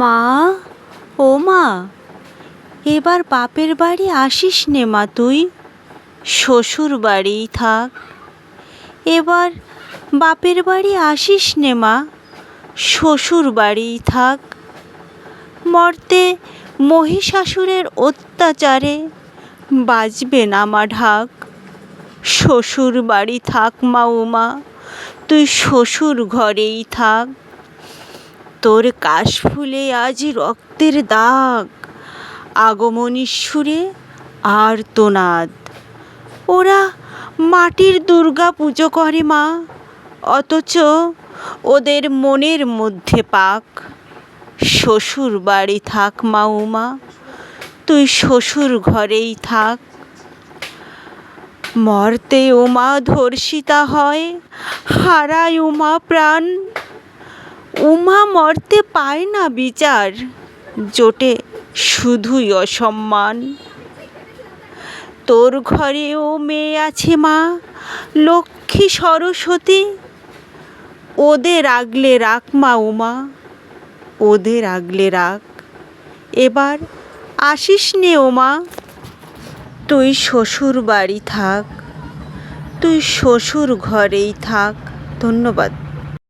মা, ও মা, এবার বাপের বাড়ি আসিস নে মা তুই, শ্বশুর বাড়িই থাক। এবার বাপের বাড়ি আসিস নে মা, শ্বশুর বাড়িই থাক। মর্তে মহিষাসুরের অত্যাচারে বাজবে না মা ঢাক। শ্বশুর বাড়ি থাক মা উমা, তুই শ্বশুর ঘরেই থাক। তোর কাশফুলে আজ রক্তের দাগ, আগমনী সুরে আর্তনাদ। ওরা মাটির দুর্গা পুজো করে মা, অথচ ওদের মনের মধ্যে পাক। শ্বশুর বাড়ি থাক মা উমা, তুই শ্বশুর ঘরেই থাক। মর্তে উমা ধর্ষিতা হয়, হারায় উমা প্রাণ। উমা মর্তে পায় না বিচার, জোটে শুধুই অসম্মান। তোর ঘরেও মেয়ে আছে মা, লক্ষ্মী সরস্বতী। ওদের আগলে রাখ মা উমা, ওদের আগলে রাখ। এবার আসিস নে ও মা, তুই শ্বশুর বাড়ি থাক, তুই শ্বশুর ঘরেই থাক। ধন্যবাদ।